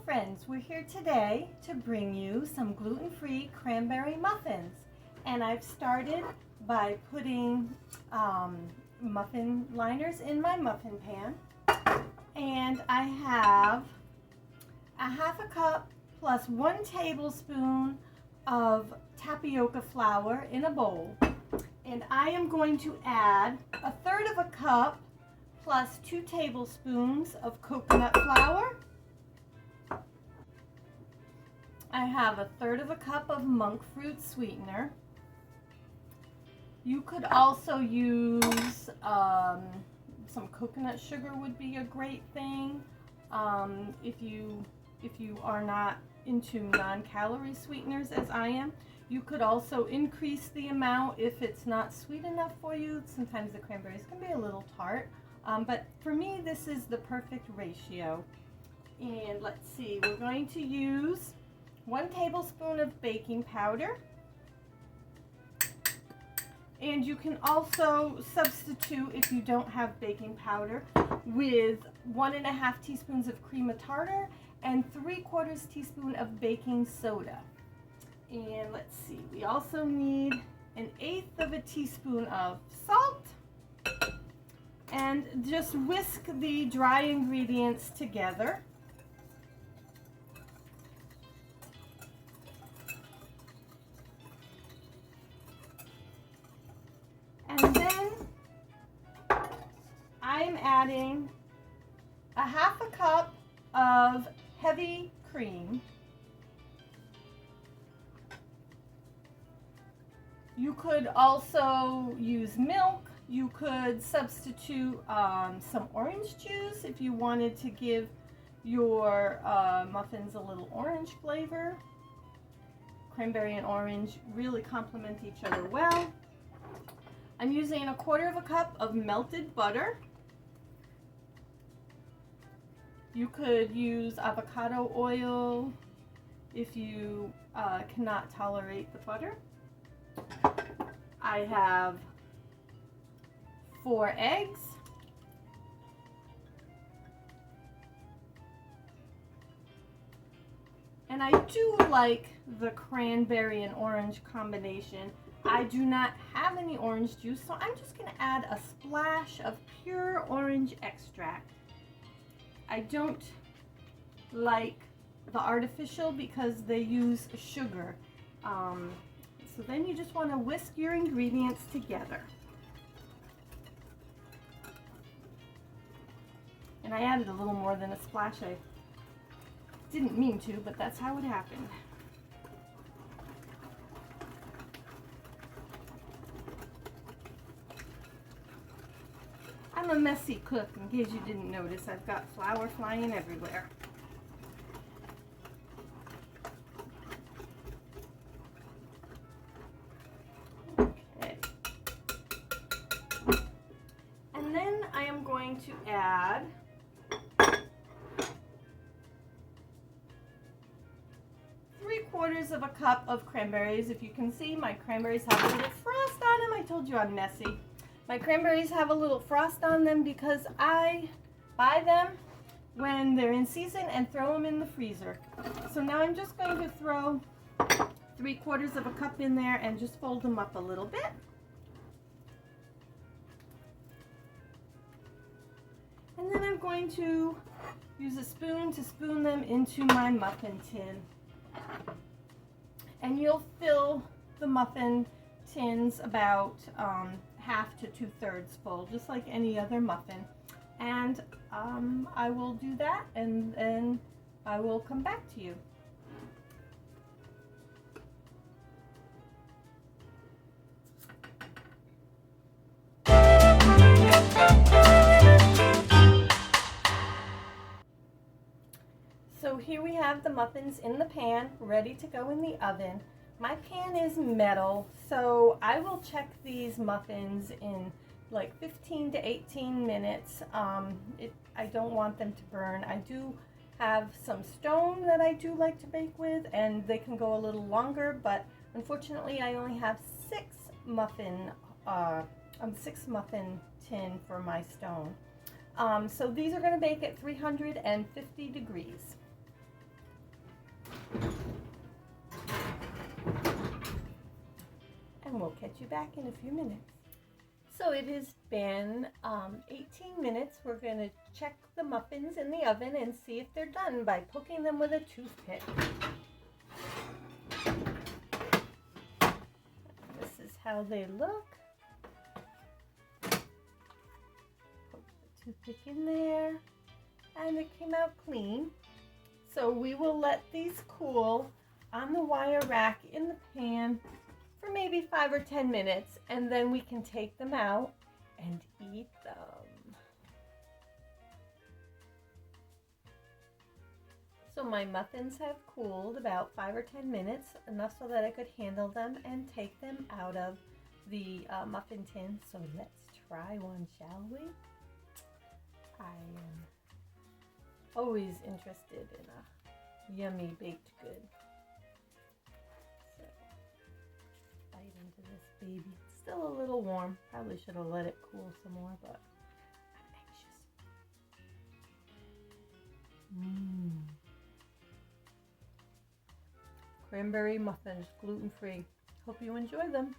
friends, we're here today to bring you some gluten-free cranberry muffins. And I've started by putting muffin liners in my muffin pan. And I have a half a cup plus 1 tablespoon of tapioca flour in a bowl. And I am going to add 1/3 of a cup plus 2 tablespoons of coconut flour. I have 1/3 of a cup of monk fruit sweetener. You could also use some coconut sugar would be a great thing if you are not into non-calorie sweeteners as I am. You could also increase the amount if it's not sweet enough for you. Sometimes the cranberries can be a little tart, but for me this is the perfect ratio. And let's see, we're going to use 1 tablespoon of baking powder. And you can also substitute, if you don't have baking powder, with 1½ teaspoons of cream of tartar and 3/4 teaspoon of baking soda. And let's see, we also need 1/8 of a teaspoon of salt. And just whisk the dry ingredients together. And then I'm adding 1/2 cup of heavy cream. You could also use milk. You could substitute some orange juice if you wanted to give your muffins a little orange flavor. Cranberry and orange really complement each other well. I'm using 1/4 cup of melted butter. You could use avocado oil if you cannot tolerate the butter. I have 4 eggs. And I do like the cranberry and orange combination. I do not have any orange juice, so I'm just going to add a splash of pure orange extract. I don't like the artificial because they use sugar. So then you just want to whisk your ingredients together. And I added a little more than a splash. I didn't mean to, but that's how it happened. I'm a messy cook, in case you didn't notice. I've got flour flying everywhere. Okay. And then I am going to add of a cup of cranberries. If you can see, my cranberries have a little frost on them. I told you I'm messy. My cranberries have a little frost on them because I buy them when they're in season and throw them in the freezer. So now I'm just going to throw 3/4 of a cup in there and just fold them up a little bit. And then I'm going to use a spoon to spoon them into my muffin tin. And you'll fill the muffin tins about 1/2 to 2/3 full, just like any other muffin. And I will do that, and then I will come back to you. So here we have the muffins in the pan, ready to go in the oven. My pan is metal, so I will check these muffins in like 15 to 18 minutes. I don't want them to burn. I do have some stone that I do like to bake with, and they can go a little longer, but unfortunately I only have 6 muffin tin for my stone. So these are going to bake at 350 degrees. And we'll catch you back in a few minutes. So it has been 18 minutes. We're going to check the muffins in the oven and see if they're done by poking them with a toothpick. This is how they look. Poke the toothpick in there, and it came out clean. So we will let these cool on the wire rack in the pan for maybe 5 or 10 minutes, and then we can take them out and eat them. So my muffins have cooled about 5 or 10 minutes, enough so that I could handle them and take them out of the muffin tin. So let's try one, shall we? I am always interested in a yummy baked good. So, bite into this baby. It's still a little warm. Probably should have let it cool some more, but I'm anxious. Cranberry muffins, gluten-free. Hope you enjoy them.